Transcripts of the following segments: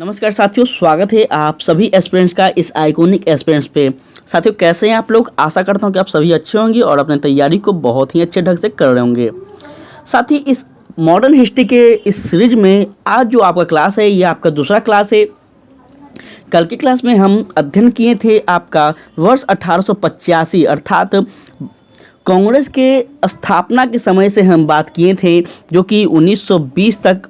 नमस्कार साथियों, स्वागत है आप सभी एस्पिरेंट्स का इस आइकॉनिक एस्पिरेंट्स पे। साथियों, कैसे हैं आप लोग? आशा करता हूं कि आप सभी अच्छे होंगे और अपनी तैयारी को बहुत ही अच्छे ढंग से कर रहे होंगे। साथ ही इस मॉडर्न हिस्ट्री के इस सीरीज में आज जो आपका क्लास है, ये आपका दूसरा क्लास है। कल की क्लास में हम अध्ययन किए थे आपका वर्ष 1885 अर्थात कांग्रेस के स्थापना के समय से हम बात किए थे, जो कि 1920 तक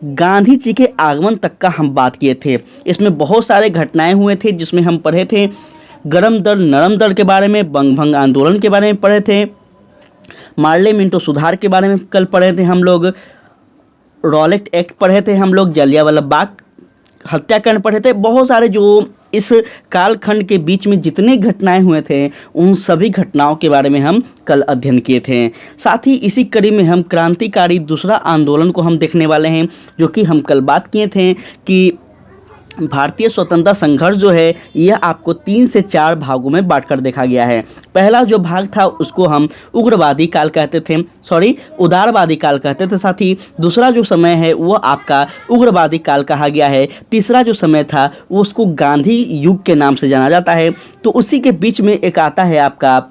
गांधी जी के आगमन तक का हम बात किए थे। इसमें बहुत सारे घटनाएं हुए थे, जिसमें हम पढ़े थे गरम दल नरम दल के बारे में, बंग भंग आंदोलन के बारे में पढ़े थे, मार्ले मिंटो सुधार के बारे में कल पढ़े थे हम लोग, रॉलेट एक्ट पढ़े थे हम लोग, जलियांवाला बाग हत्याकांड पढ़े थे। बहुत सारे जो इस कालखंड के बीच में जितने घटनाएं हुए थे, उन सभी घटनाओं के बारे में हम कल अध्ययन किए थे। साथ ही इसी कड़ी में हम क्रांतिकारी दूसरा आंदोलन को हम देखने वाले हैं, जो कि हम कल बात किए थे कि भारतीय स्वतंत्रता संघर्ष जो है, यह आपको 3 से 4 भागों में बांटकर देखा गया है। पहला जो भाग था उसको हम उग्रवादी काल कहते थे, उदारवादी काल कहते थे। साथ ही दूसरा जो समय है वो आपका उग्रवादी काल कहा गया है। तीसरा जो समय था वो उसको गांधी युग के नाम से जाना जाता है। तो उसी के बीच में एक आता है आपका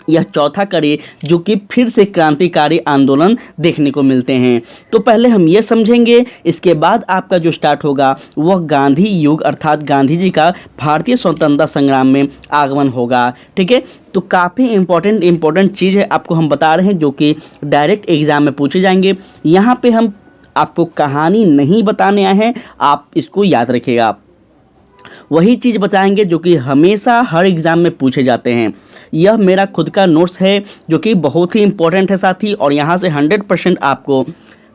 यह चौथा कड़ी, जो कि फिर से क्रांतिकारी आंदोलन देखने को मिलते हैं। तो पहले हम ये समझेंगे, इसके बाद आपका जो स्टार्ट होगा वह गांधी युग अर्थात गांधी जी का भारतीय स्वतंत्रता संग्राम में आगमन होगा। ठीक है, तो काफ़ी इंपॉर्टेंट चीज़ है, आपको हम बता रहे हैं, जो कि डायरेक्ट एग्जाम में पूछे जाएंगे। यहाँ पे हम आपको कहानी नहीं बताने आए हैं, आप इसको याद रखिएगा। वही चीज़ बताएंगे जो कि हमेशा हर एग्ज़ाम में पूछे जाते हैं। यह मेरा खुद का नोट्स है, जो कि बहुत ही इंपॉर्टेंट है साथी, और यहाँ से 100% आपको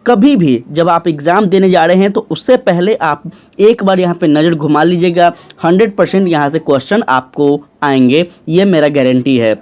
कभी भी जब आप एग्ज़ाम देने जा रहे हैं तो उससे पहले आप एक बार यहाँ पे नज़र घुमा लीजिएगा। 100% यहाँ से क्वेश्चन आपको आएंगे, ये मेरा गारंटी है।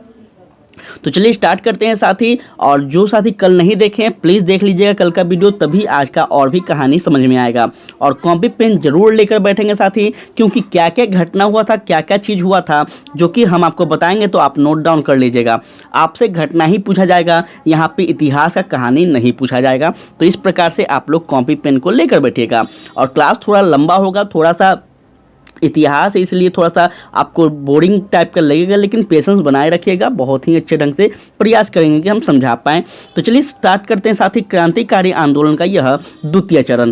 तो चलिए स्टार्ट करते हैं साथी। और जो साथी कल नहीं देखे हैं, प्लीज़ देख लीजिएगा कल का वीडियो, तभी आज का और भी कहानी समझ में आएगा। और कॉपी पेन जरूर लेकर बैठेंगे साथी, क्योंकि क्या क्या घटना हुआ था, क्या क्या चीज़ हुआ था, जो कि हम आपको बताएंगे, तो आप नोट डाउन कर लीजिएगा। आपसे घटना ही पूछा जाएगा, यहाँ पे इतिहास का कहानी नहीं पूछा जाएगा। तो इस प्रकार से आप लोग कॉपी पेन को लेकर बैठिएगा। और क्लास थोड़ा लंबा होगा, थोड़ा सा इतिहास है, इसलिए थोड़ा सा आपको बोरिंग टाइप का लगेगा, लेकिन पेशेंस बनाए रखिएगा। बहुत ही अच्छे ढंग से प्रयास करेंगे कि हम समझा पाएँ। तो चलिए स्टार्ट करते हैं साथी। क्रांतिकारी आंदोलन का यह द्वितीय चरण,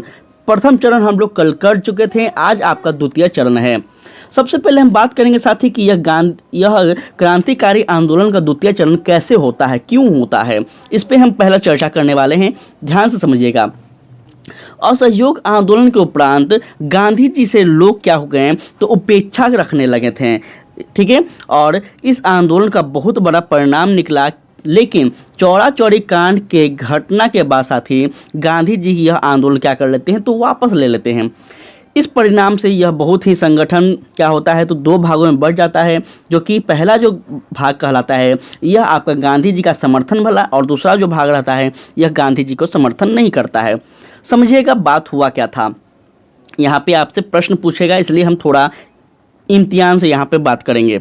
प्रथम चरण हम लोग कल कर चुके थे, आज आपका द्वितीय चरण है। सबसे पहले हम बात करेंगे साथी कि यह क्रांतिकारी आंदोलन का द्वितीय चरण कैसे होता है, क्यों होता है, इस पर हम पहला चर्चा करने वाले हैं। ध्यान से समझिएगा। असहयोग आंदोलन के उपरांत गांधी जी से लोग क्या हो गए, तो उपेक्षा रखने लगे थे। ठीक है, और इस आंदोलन का बहुत बड़ा परिणाम निकला। लेकिन चौरा चौरी कांड के घटना के बाद साथी गांधी जी यह आंदोलन क्या कर लेते हैं, तो वापस ले लेते हैं। इस परिणाम से यह बहुत ही संगठन क्या होता है, तो 2 भागों में बढ़ जाता है। जो कि पहला जो भाग कहलाता है, यह आपका गांधी जी का समर्थन भला, और दूसरा जो भाग रहता है, यह गांधी जी को समर्थन नहीं करता है। समझिएगा बात हुआ क्या था। यहाँ पे आपसे प्रश्न पूछेगा, इसलिए हम थोड़ा इम्तिहान से यहाँ पे बात करेंगे।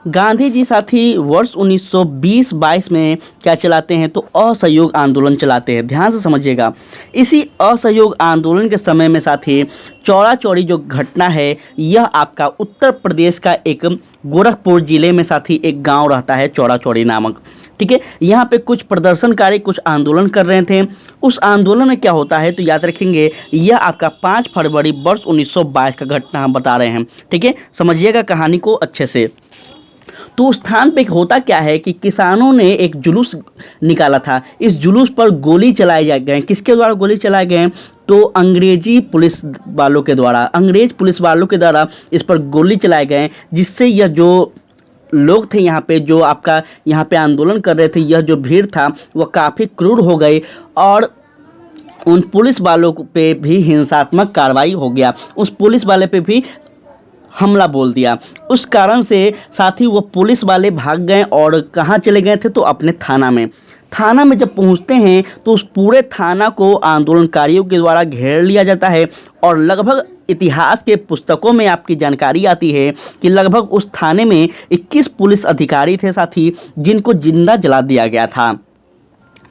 गांधी जी साथी वर्ष 1920-22 में क्या चलाते हैं, तो असहयोग आंदोलन चलाते हैं। ध्यान से समझिएगा। इसी असहयोग आंदोलन के समय में साथी चौरा चौरी जो घटना है, यह आपका उत्तर प्रदेश का एक गोरखपुर जिले में साथी एक गांव रहता है चौरा चौरी नामक। ठीक है, यहाँ पे कुछ प्रदर्शनकारी कुछ आंदोलन कर रहे थे। उस आंदोलन में क्या होता है, तो याद रखेंगे, यह आपका 5 फरवरी वर्ष 1922 का घटना हम बता रहे हैं। ठीक है, समझिएगा कहानी को अच्छे से। तो उस स्थान पे होता क्या है कि किसानों ने एक जुलूस निकाला था। इस जुलूस पर गोली चलाए गए। किसके द्वारा गोली चलाए गए, तो अंग्रेज पुलिस वालों के द्वारा इस पर गोली चलाए गए, जिससे यह जो लोग थे यहाँ पे, जो आपका यहाँ पे आंदोलन कर रहे थे, यह जो भीड़ था वह काफ़ी क्रूर हो गई, और उन पुलिस वालों पे भी हिंसात्मक कार्रवाई हो गया। उस पुलिस वाले पे भी हमला बोल दिया। उस कारण से साथी वो पुलिस वाले भाग गए, और कहाँ चले गए थे, तो अपने थाना में। थाना में जब पहुंचते हैं तो उस पूरे थाना को आंदोलनकारियों के द्वारा घेर लिया जाता है, और लगभग इतिहास के पुस्तकों में आपकी जानकारी आती है कि लगभग उस थाने में 21 पुलिस अधिकारी थे साथी, जिनको जिंदा जला दिया गया था।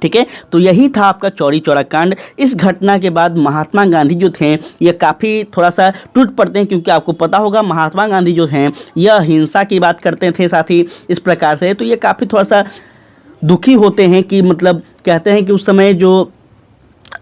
ठीक है, तो यही था आपका चौरी चौरा कांड। इस घटना के बाद महात्मा गांधी जो थे ये काफ़ी थोड़ा सा टूट पड़ते हैं, क्योंकि आपको पता होगा महात्मा गांधी जो हैं यह हिंसा की बात करते थे, साथ ही इस प्रकार से, तो ये काफ़ी थोड़ा सा दुखी होते हैं कि मतलब कहते हैं कि उस समय जो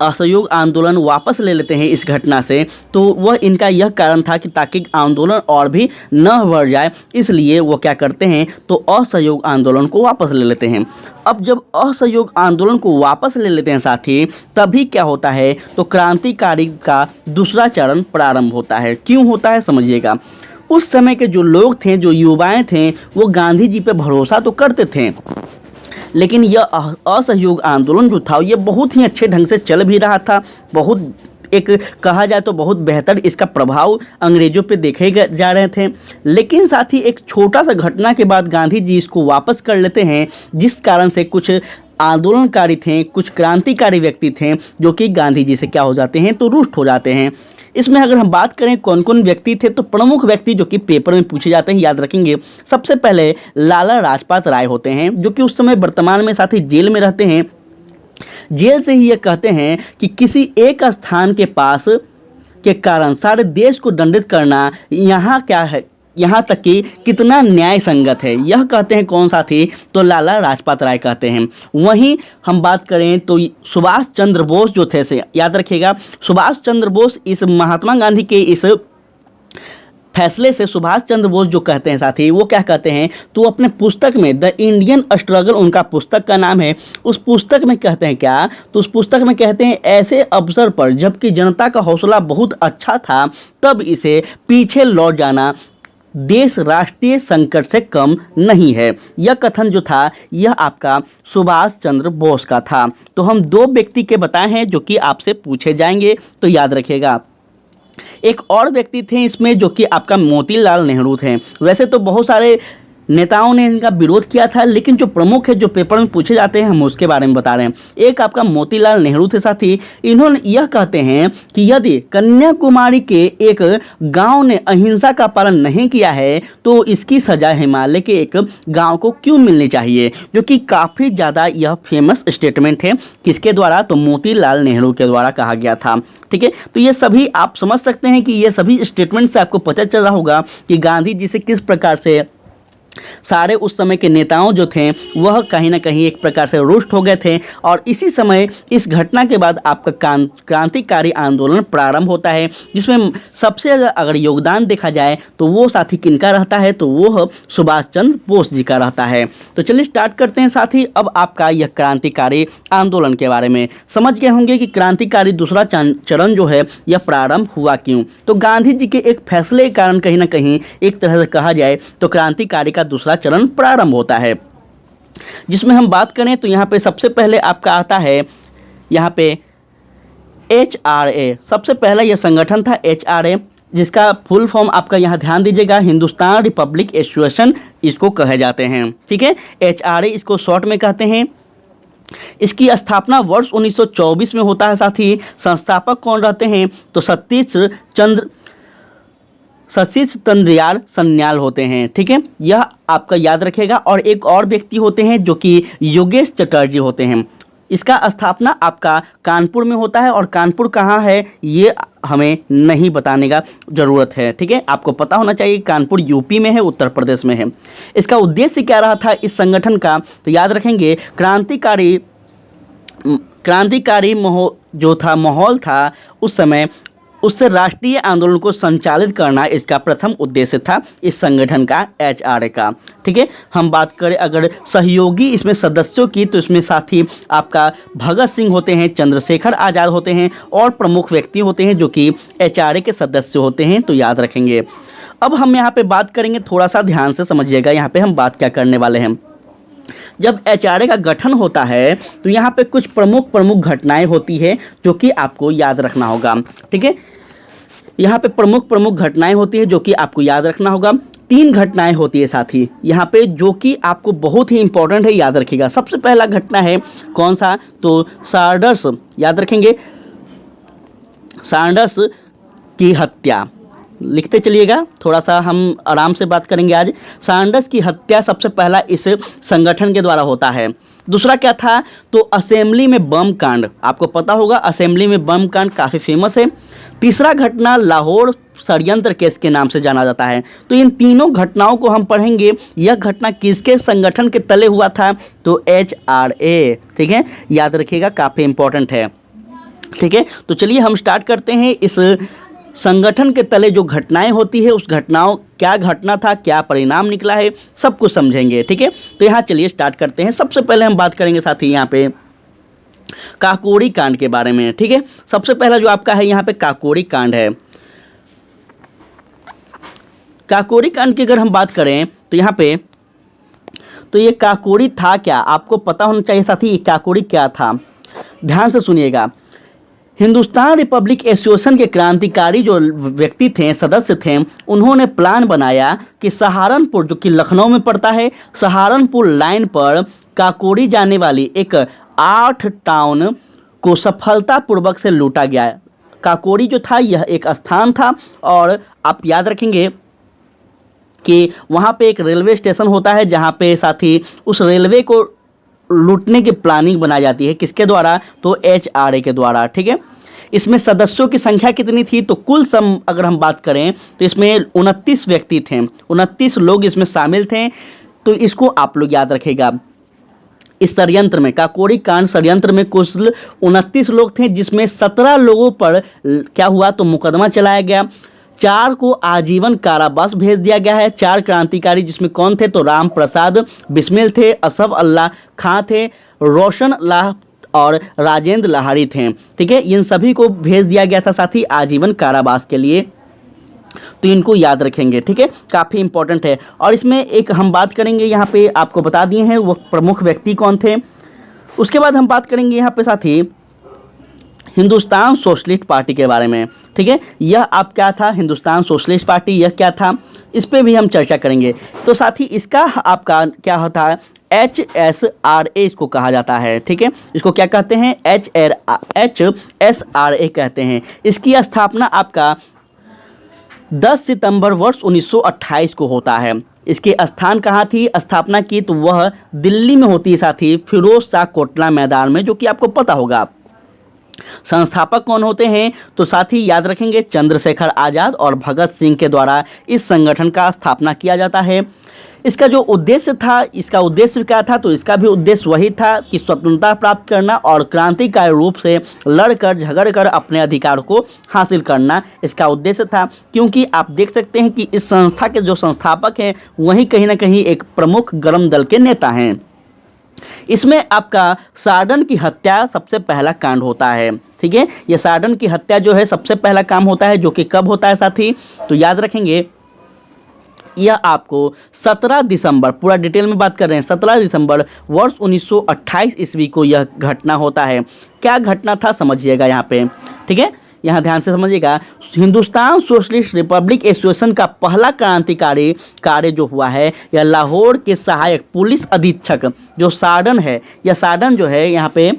असहयोग आंदोलन वापस ले लेते हैं इस घटना से, तो वह इनका यह कारण था कि ताकि आंदोलन और भी न बढ़ जाए, इसलिए वो क्या करते हैं तो असहयोग आंदोलन को वापस ले लेते हैं। अब जब असहयोग आंदोलन को वापस ले लेते हैं साथी, तभी क्या होता है तो क्रांतिकारी का दूसरा चरण प्रारंभ होता है। क्यों होता है समझिएगा। उस समय के जो लोग थे, जो युवाएं थे, वो गांधी जी पे भरोसा तो करते थे, लेकिन यह असहयोग आंदोलन जो था ये बहुत ही अच्छे ढंग से चल भी रहा था। बहुत एक कहा जाए तो बहुत बेहतर इसका प्रभाव अंग्रेजों पे देखे जा रहे थे। लेकिन साथ ही एक छोटा सा घटना के बाद गांधी जी इसको वापस कर लेते हैं, जिस कारण से कुछ आंदोलनकारी थे, कुछ क्रांतिकारी व्यक्ति थे जो कि गांधी जी से क्या हो जाते हैं तो रुष्ट हो जाते हैं। इसमें अगर हम बात करें कौन कौन व्यक्ति थे, तो प्रमुख व्यक्ति जो कि पेपर में पूछे जाते हैं, याद रखेंगे। सबसे पहले लाला लाजपत राय होते हैं, जो कि उस समय वर्तमान में साथ ही जेल में रहते हैं। जेल से ही ये कहते हैं कि किसी एक स्थान के पास के कारण सारे देश को दंडित करना यहाँ क्या है, यहाँ तक कि कितना न्याय संगत है, यह कहते हैं कौन सा थी तो लाला लाजपत राय कहते हैं। वहीं हम बात करें तो सुभाष चंद्र बोस जो थे से याद रखिएगा, सुभाष चंद्र बोस इस महात्मा गांधी के इस फैसले से सुभाष चंद्र बोस जो कहते हैं साथी, वो क्या कहते हैं तो अपने पुस्तक में द इंडियन स्ट्रगल, उनका पुस्तक का नाम है, उस पुस्तक में कहते हैं क्या तो उस पुस्तक में कहते हैं ऐसे अवसर पर जबकि जनता का हौसला बहुत अच्छा था, तब इसे पीछे लौट जाना देश राष्ट्रीय संकट से कम नहीं है। यह कथन जो था यह आपका सुभाष चंद्र बोस का था। तो हम दो व्यक्ति के बताए हैं जो कि आपसे पूछे जाएंगे, तो याद रखिएगा। एक और व्यक्ति थे इसमें जो कि आपका मोतीलाल नेहरू थे। वैसे तो बहुत सारे नेताओं ने इनका विरोध किया था, लेकिन जो प्रमुख है जो पेपर में पूछे जाते हैं हम उसके बारे में बता रहे हैं। एक आपका मोतीलाल नेहरू थे साथी, इन्होंने यह कहते हैं कि यदि कन्याकुमारी के एक गांव ने अहिंसा का पालन नहीं किया है तो इसकी सजा हिमालय के एक गांव को क्यों मिलनी चाहिए, जो कि काफ़ी ज़्यादा यह फेमस स्टेटमेंट है। किसके द्वारा तो मोतीलाल नेहरू के द्वारा कहा गया था। ठीक है, तो ये सभी आप समझ सकते हैं कि ये सभी स्टेटमेंट से आपको पता चल रहा होगा कि गांधी जी से किस प्रकार से सारे उस समय के नेताओं जो थे वह कहीं ना कहीं एक प्रकार से रुष्ट हो गए थे। और इसी समय इस घटना के बाद आपका क्रांतिकारी आंदोलन प्रारंभ होता है, जिसमें सबसे ज़्यादा अगर योगदान देखा जाए तो वो साथी किनका रहता है तो वो सुभाष चंद्र बोस जी का रहता है। तो चलिए स्टार्ट करते हैं साथी। अब आपका यह क्रांतिकारी आंदोलन के बारे में समझ गए होंगे कि क्रांतिकारी दूसरा चरण जो है यह प्रारंभ हुआ क्यों। तो गांधी जी के एक फैसले के कारण कहीं ना कहीं एक तरह से कहा जाए तो क्रांतिकारी का दूसरा चरण प्रारंभ होता है, जिसमें हम बात करें तो यहाँ पे सबसे पहले आपका आता है यहाँ पे HRA। सबसे पहला यह संगठन था HRA, जिसका फुल फॉर्म आपका यहाँ ध्यान दीजिएगा हिंदुस्तान रिपब्लिक एसोसिएशन इसको कहे जाते हैं। ठीक है, HRA इसको शॉर्ट में कहते हैं। इसकी स्थापना वर्ष 1924 में होता है। साथ ही संस्थापक कौन रहते हैं तो सतीश चंद्रयाल सन्याल होते हैं। ठीक है, यह आपका याद रखेगा। और एक और व्यक्ति होते हैं जो कि योगेश चटर्जी होते हैं। इसका स्थापना आपका कानपुर में होता है, और कानपुर कहाँ है ये हमें नहीं बताने का ज़रूरत है। ठीक है, आपको पता होना चाहिए कानपुर यूपी में है, उत्तर प्रदेश में है। इसका उद्देश्य क्या रहा था इस संगठन का तो याद रखेंगे क्रांतिकारी माहौल था उस समय, उससे राष्ट्रीय आंदोलन को संचालित करना इसका प्रथम उद्देश्य था इस संगठन का HRA का। ठीक है, हम बात करें अगर सहयोगी इसमें सदस्यों की तो इसमें साथ ही आपका भगत सिंह होते हैं, चंद्रशेखर आज़ाद होते हैं और प्रमुख व्यक्ति होते हैं जो कि HRA के सदस्य होते हैं, तो याद रखेंगे। अब हम यहाँ पे बात करेंगे, थोड़ा सा ध्यान से समझिएगा यहाँ पे हम बात क्या करने वाले हैं। जब HRA का गठन होता है तो यहाँ पे कुछ प्रमुख घटनाएं होती है जो कि आपको याद रखना होगा। ठीक है, यहाँ पे प्रमुख घटनाएं होती है जो कि आपको याद रखना होगा। 3 घटनाएं होती है साथी यहाँ पे जो कि आपको बहुत ही इंपॉर्टेंट है, याद रखिएगा। सबसे पहला घटना है कौन सा तो सैंडर्स, याद रखेंगे सैंडर्स की हत्या। लिखते चलिएगा, थोड़ा सा हम आराम से बात करेंगे आज। सैंडर्स की हत्या सबसे पहला इस संगठन के द्वारा होता है। दूसरा क्या था, तो असेंबली में बम कांड, आपको पता होगा असेंबली में बम कांड काफ़ी फेमस है। तीसरा घटना लाहौर षड्यंत्र केस के नाम से जाना जाता है। तो इन तीनों घटनाओं को हम पढ़ेंगे। यह घटना किसके संगठन के तले हुआ था, तो HRA, ठीक है, याद रखिएगा, काफ़ी इंपॉर्टेंट है। ठीक है, तो चलिए हम स्टार्ट करते हैं। इस संगठन के तले जो घटनाएं होती है, उस घटनाओं, क्या घटना था, क्या परिणाम निकला है, सब कुछ समझेंगे। ठीक है, तो यहाँ चलिए स्टार्ट करते हैं। सबसे पहले हम बात करेंगे साथी यहाँ पे काकोरी कांड के बारे में। ठीक है, सबसे पहला जो आपका है यहाँ पे काकोरी कांड है। काकोरी कांड की अगर हम बात करें तो यहाँ पे, तो ये काकोरी था क्या, आपको पता होना चाहिए साथी, ये काकोरी क्या था। ध्यान से सुनिएगा। हिंदुस्तान रिपब्लिक एसोसिएशन के क्रांतिकारी जो व्यक्ति थे, सदस्य थे, उन्होंने प्लान बनाया कि सहारनपुर, जो कि लखनऊ में पड़ता है, सहारनपुर लाइन पर काकोरी जाने वाली एक 8 टाउन को सफलतापूर्वक से लूटा गया। काकोरी जो था यह एक स्थान था, और आप याद रखेंगे कि वहाँ पे एक रेलवे स्टेशन होता है, जहाँ पे साथी उस रेलवे को लूटने की प्लानिंग बनाई जाती है। किसके द्वारा, तो HRA के द्वारा। ठीक है, इसमें सदस्यों की संख्या कितनी थी, तो कुल सम अगर हम बात करें तो इसमें 29 व्यक्ति थे, 29 लोग इसमें शामिल थे। तो इसको आप लोग याद रखेगा। इस षड्यंत्र में, काकोरी कांड षड्यंत्र में कुल 29 लोग थे, जिसमें 17 लोगों पर क्या हुआ, तो मुकदमा चलाया गया। 4 को आजीवन कारावास भेज दिया गया है। 4 क्रांतिकारी, जिसमें कौन थे, तो राम प्रसाद बिस्मिल थे, असफ अल्लाह खां थे, रोशन लाह और राजेंद्र लाहारी थे। ठीक है, इन सभी को भेज दिया गया था साथी आजीवन कारावास के लिए। तो इनको याद रखेंगे। ठीक है, काफ़ी इंपॉर्टेंट है। और इसमें एक हम बात करेंगे, यहाँ पे आपको बता दिए हैं वो प्रमुख व्यक्ति कौन थे। उसके बाद हम बात करेंगे यहाँ पे साथी हिंदुस्तान सोशलिस्ट पार्टी के बारे में। ठीक है, यह आप क्या था, हिंदुस्तान सोशलिस्ट पार्टी, यह क्या था, इस पे भी हम चर्चा करेंगे। तो साथी इसका आपका क्या होता है, HSRA इसको कहा जाता है। ठीक है, इसको क्या कहते हैं, HSRA कहते हैं। इसकी स्थापना आपका 10 सितंबर वर्ष 1928 को होता है। इसके स्थान कहाँ थी, स्थापना की, तो वह दिल्ली में होती है साथी, फिरोज शाह कोटला मैदान में, जो कि आपको पता होगा। संस्थापक कौन होते हैं, तो साथी याद रखेंगे चंद्रशेखर आज़ाद और भगत सिंह के द्वारा इस संगठन का स्थापना किया जाता है। इसका जो उद्देश्य था, इसका उद्देश्य क्या था, तो इसका भी उद्देश्य वही था कि स्वतंत्रता प्राप्त करना और क्रांतिकारी रूप से लड़कर झगड़कर अपने अधिकार को हासिल करना इसका उद्देश्य था। क्योंकि आप देख सकते हैं कि इस संस्था के जो संस्थापक हैं वही कहीं ना कहीं एक प्रमुख गर्म दल के नेता हैं। इसमें आपका सार्डन की हत्या सबसे पहला कांड होता है। ठीक है, यह सार्डन की हत्या जो है सबसे पहला काम होता है, जो कि कब होता है साथी, तो याद रखेंगे यह आपको 17 दिसंबर, पूरा डिटेल में बात कर रहे हैं, 17 दिसंबर वर्ष 1928 ईस्वी को यह घटना होता है। क्या घटना था समझिएगा यहाँ पे। ठीक है, यहाँ ध्यान से समझिएगा। हिंदुस्तान सोशलिस्ट रिपब्लिक एसोसिएशन का पहला क्रांतिकारी कार्य जो हुआ है, यह लाहौर के सहायक पुलिस अधीक्षक जो सार्डन है, यह सार्डन जो है यहाँ पे,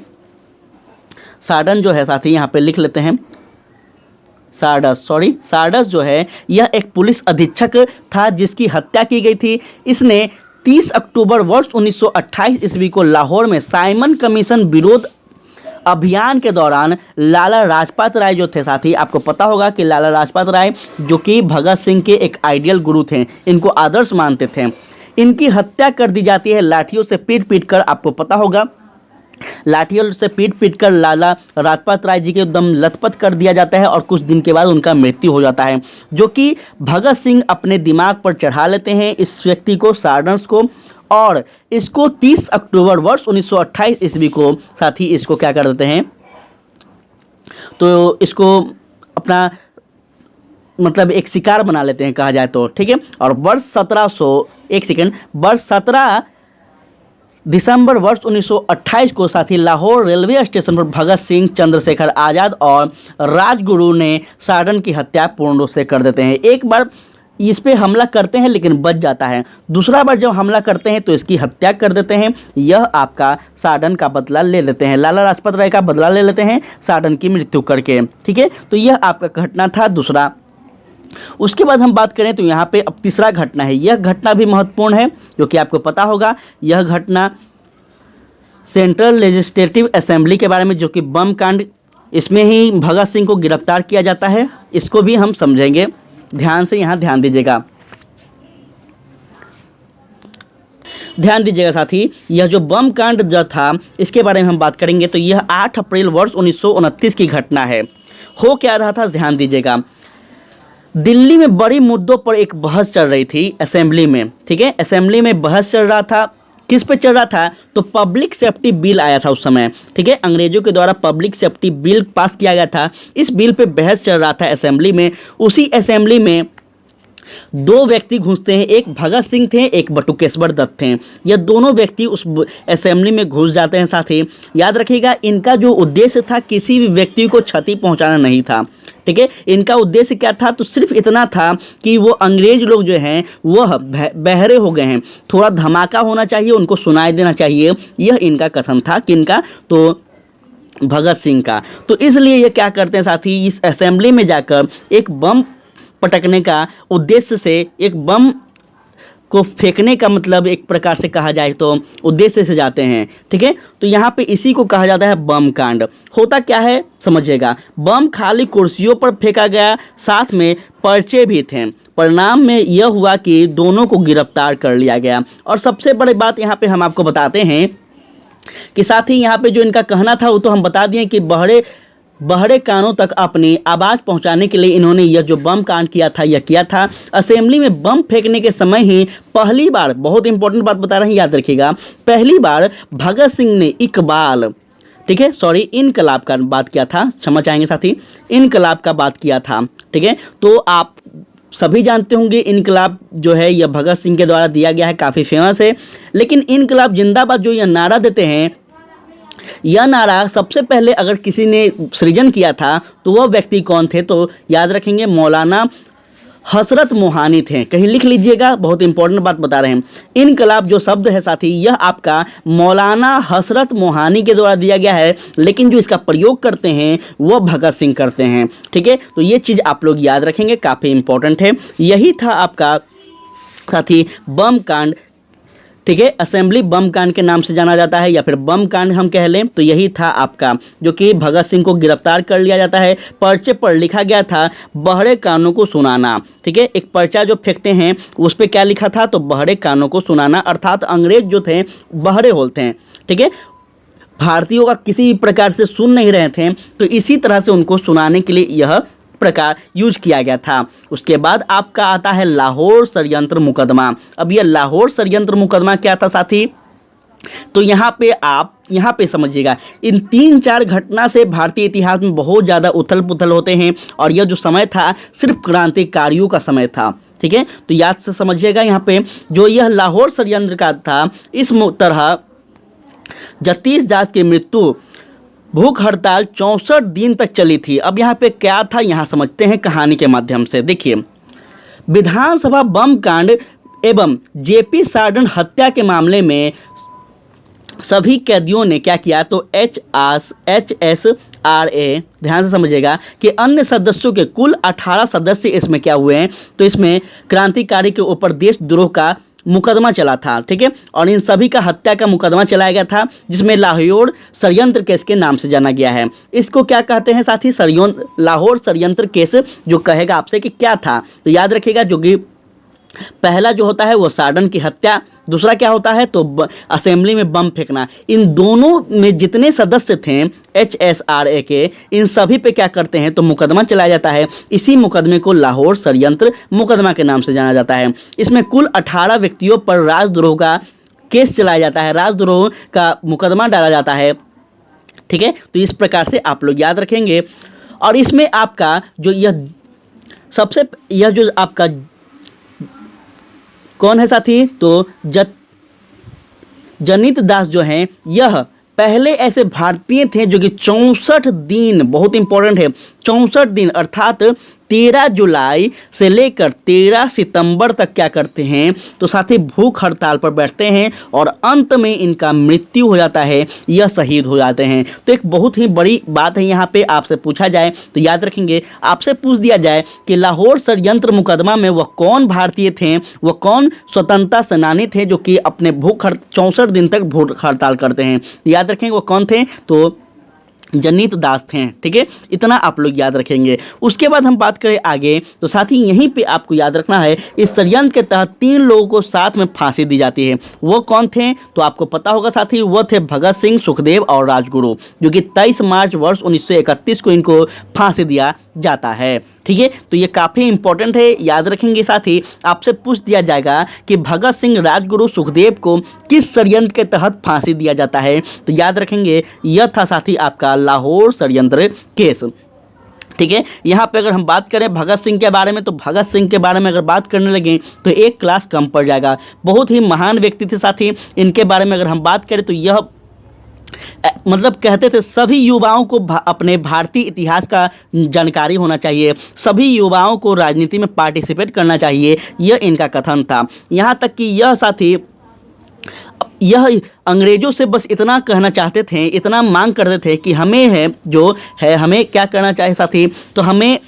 सार्डन जो है साथी यहाँ पे लिख लेते हैं, सार्डस जो है यह एक पुलिस अधीक्षक था जिसकी हत्या की गई थी। इसने 30 अक्टूबर वर्ष 1928 ईस्वी को लाहौर में साइमन कमीशन विरोध अभियान के दौरान लाला लाजपत राय जो थे साथी, आपको पता होगा कि लाला लाजपत राय जो कि भगत सिंह के एक आइडियल गुरु थे, इनको आदर्श मानते थे, इनकी हत्या कर दी जाती है लाठियों से पीट कर। आपको पता होगा लाठियों से पीट कर लाला लाजपत राय जी के एकदम लथपथ कर दिया जाता है और कुछ दिन के बाद उनका मृत्यु हो जाता है, जो कि भगत सिंह अपने दिमाग पर चढ़ा लेते हैं इस व्यक्ति को, सार्डन्स को, और इसको 30 अक्टूबर वर्ष 1928 ईस्वी को साथी इसको क्या कर देते हैं, तो इसको अपना मतलब एक शिकार बना लेते हैं कहा जाए तो। ठीक है, और वर्ष 17 दिसंबर वर्ष 1928 को साथी लाहौर रेलवे स्टेशन पर भगत सिंह, चंद्रशेखर आज़ाद और राजगुरु ने सार्डन की हत्या पूर्ण रूप से कर देते हैं। एक बार इस पे हमला करते हैं लेकिन बच जाता है, दूसरा बार जब हमला करते हैं तो इसकी हत्या कर देते हैं। यह आपका सार्डन का बदला ले लेते हैं, लाला लाजपत राय का बदला ले लेते हैं सार्डन की मृत्यु करके। ठीक है, तो यह आपका घटना था दूसरा। उसके बाद हम बात करें तो यहाँ पे अब तीसरा घटना है, यह घटना भी महत्वपूर्ण है जो कि आपको पता होगा। यह घटना सेंट्रल लेजिस्लेटिव असेंबली के बारे में, जो कि बम कांड, इसमें ही भगत सिंह को गिरफ्तार किया जाता है। इसको भी हम समझेंगे, ध्यान से यहाँ ध्यान दीजिएगा। ध्यान दीजिएगा साथी, यह जो बम कांड जो था इसके बारे में हम बात करेंगे। तो यह 8 अप्रैल वर्ष 1929 की घटना है। हो क्या रहा था, ध्यान दीजिएगा। दिल्ली में बड़ी मुद्दों पर एक बहस चल रही थी असेंबली में, ठीक है। असेंबली में बहस चल रहा था, किस पे चल रहा था, तो पब्लिक सेफ्टी बिल आया था उस समय, ठीक है। अंग्रेजों के द्वारा पब्लिक सेफ्टी बिल पास किया गया था। इस बिल पे बहस चल रहा था असेंबली में। उसी असेंबली में दो व्यक्ति घुसते हैं, एक भगत सिंह थे, एक बटुकेश्वर दत्त थे। ये दोनों व्यक्ति उस असेंबली में घुस जाते हैं। साथ ही याद रखिएगा, इनका जो उद्देश्य था किसी भी व्यक्ति को क्षति पहुंचाना नहीं था, ठीक है। इनका उद्देश्य क्या था, तो सिर्फ इतना था कि वो अंग्रेज लोग जो हैं वह बहरे हो गए हैं, थोड़ा धमाका होना चाहिए, उनको सुनाई देना चाहिए। यह इनका कथन था, किनका, तो भगत सिंह का। तो इसलिए ये क्या करते हैं साथी, इस असेंबली में जाकर एक बम पटकने का उद्देश्य से, एक बम को फेंकने का मतलब एक प्रकार से कहा जाए तो उद्देश्य से जाते हैं, ठीक है। तो यहाँ पे इसी को कहा जाता है बम कांड। होता क्या है समझिएगा, बम खाली कुर्सियों पर फेंका गया, साथ में पर्चे भी थे। परिणाम में यह हुआ कि दोनों को गिरफ्तार कर लिया गया। और सबसे बड़ी बात यहाँ पे हम आपको बताते हैं कि साथ ही यहाँ पे जो इनका कहना था वो तो हम बता दिए कि बहरे कानों तक अपनी आवाज़ पहुंचाने के लिए इन्होंने यह जो बम कांड किया था यह किया था। असेंबली में बम फेंकने के समय ही पहली बार, बहुत इंपॉर्टेंट बात बता रहे हैं, याद रखिएगा, पहली बार भगत सिंह ने इकबाल, ठीक है, सॉरी, इनकलाब का बात किया था, क्षमा चाहेंगे साथी, इनकलाब का बात किया था, ठीक है। तो आप सभी जानते होंगे इनकलाब जो है यह भगत सिंह के द्वारा दिया गया है, काफ़ी फेमस है। लेकिन इनकलाब जिंदाबाद जो यह नारा देते हैं, यह नारा सबसे पहले अगर किसी ने सृजन किया था तो वह व्यक्ति कौन थे, तो याद रखेंगे मौलाना हसरत मोहानी थे। कहीं लिख लीजिएगा, बहुत इंपॉर्टेंट बात बता रहे हैं। इनकलाब जो शब्द है साथी, यह आपका मौलाना हसरत मोहानी के द्वारा दिया गया है, लेकिन जो इसका प्रयोग करते हैं वह भगत सिंह करते हैं, ठीक है। तो ये चीज़ आप लोग याद रखेंगे, काफ़ी इंपॉर्टेंट है। यही था आपका साथी बम कांड, ठीक है। असेंबली बम कांड के नाम से जाना जाता है, या फिर बम कांड हम कह लें। तो यही था आपका, जो कि भगत सिंह को गिरफ्तार कर लिया जाता है। पर्चे पर लिखा गया था बहरे कानों को सुनाना, ठीक है। एक पर्चा जो फेंकते हैं उस पर क्या लिखा था, तो बहरे कानों को सुनाना, अर्थात अंग्रेज जो थे बहरे होते हैं, ठीक है, भारतीयों का किसी प्रकार से सुन नहीं रहे थे, तो इसी तरह से उनको सुनाने के लिए यह प्रकार यूज किया गया था। उसके बाद आपका आता है लाहौर षड्यंत्र मुकदमा। अब यह लाहौर षड्यंत्र मुकदमा क्या था साथी, तो यहाँ पे समझिएगा, इन 3-4 घटना से भारतीय इतिहास में बहुत ज़्यादा उथल पुथल होते हैं। और यह जो समय था सिर्फ क्रांतिकारियों का समय था, ठीक है। तो याद से समझिएगा, यहाँ पे जो यह लाहौर षड्यंत्र का था, इस तरह 36 जाट की मृत्यु, भूख हड़ताल 64 दिन तक चली थी। अब यहाँ पे क्या था, यहाँ समझते हैं कहानी के माध्यम से। देखिए, विधानसभा बम कांड एवं जेपी सार्डन हत्या के मामले में सभी कैदियों ने क्या किया, तो HSRA, ध्यान से समझिएगा, कि अन्य सदस्यों के कुल 18 सदस्य इसमें क्या हुए हैं, तो इसमें क्रांतिकारी के ऊपर देशद्रोह का मुकदमा चला था, ठीक है। और इन सभी का हत्या का मुकदमा चलाया गया था, जिसमें लाहौर षड्यंत्र केस के नाम से जाना गया है। इसको क्या कहते हैं साथी, लाहौर षड्यंत्र केस। जो कहेगा आपसे कि क्या था, तो याद रखिएगा, जो कि पहला जो होता है वो सार्डन की हत्या, दूसरा क्या होता है, तो असेंबली में बम फेंकना। इन दोनों में जितने सदस्य थे HSRA के, इन सभी पे क्या करते हैं, तो मुकदमा चलाया जाता है। इसी मुकदमे को लाहौर षड्यंत्र मुकदमा के नाम से जाना जाता है। इसमें कुल 18 व्यक्तियों पर राजद्रोह का केस चलाया जाता है, राजद्रोह का मुकदमा डाला जाता है, ठीक है। तो इस प्रकार से आप लोग याद रखेंगे। और इसमें आपका जो यह जो आपका कौन है साथी, तो जनित दास जो हैं, यह पहले ऐसे भारतीय थे जो कि 64 दिन, बहुत इंपॉर्टेंट है, 64 दिन अर्थात 13 जुलाई से लेकर 13 सितंबर तक क्या करते हैं, तो साथी भूख हड़ताल पर बैठते हैं और अंत में इनका मृत्यु हो जाता है, यह शहीद हो जाते हैं। तो एक बहुत ही बड़ी बात है यहाँ पे, आपसे पूछा जाए तो याद रखेंगे, आपसे पूछ दिया जाए कि लाहौर षड्यंत्र मुकदमा में वह कौन भारतीय थे, वह कौन स्वतंत्रता सेनानी थे जो कि अपने 64 दिन तक भूख हड़ताल करते हैं। याद रखेंगे वो कौन थे, तो जनीत दास थे। ठीक है, इतना आप लोग याद रखेंगे। उसके बाद हम बात करें आगे, तो साथ ही यहीं पे आपको याद रखना है, इस षड्यंत्र के तहत 3 लोगों को साथ में फांसी दी जाती है। वो कौन थे, तो आपको पता होगा साथी, वो थे भगत सिंह, सुखदेव और राजगुरु, जो कि 23 मार्च वर्ष 1931 को इनको फांसी दिया जाता है। ठीक है, तो ये काफ़ी इंपॉर्टेंट है, याद रखेंगे। साथ ही आपसे पूछ दिया जाएगा कि भगत सिंह, राजगुरु, सुखदेव को किस षड्यंत्र के तहत फांसी दिया जाता है, तो याद रखेंगे यह था साथी आपका लाहौर षड्यंत्र केस। ठीक है, यहाँ पे अगर हम बात करें भगत सिंह के बारे में, तो भगत सिंह के बारे में अगर बात करने लगे तो एक क्लास कम पड़ जाएगा। बहुत ही महान व्यक्ति थे साथी। इनके बारे में अगर हम बात करें तो यह मतलब कहते थे सभी युवाओं को अपने भारतीय इतिहास का जानकारी होना चाहिए, सभी युवाओं को राजनीति में पार्टिसिपेट करना चाहिए, यह इनका कथन था। यहाँ तक कि यह साथी यह अंग्रेजों से बस इतना कहना चाहते थे, इतना मांग करते थे कि हमें है जो है, हमें क्या करना चाहिए साथी, तो हमें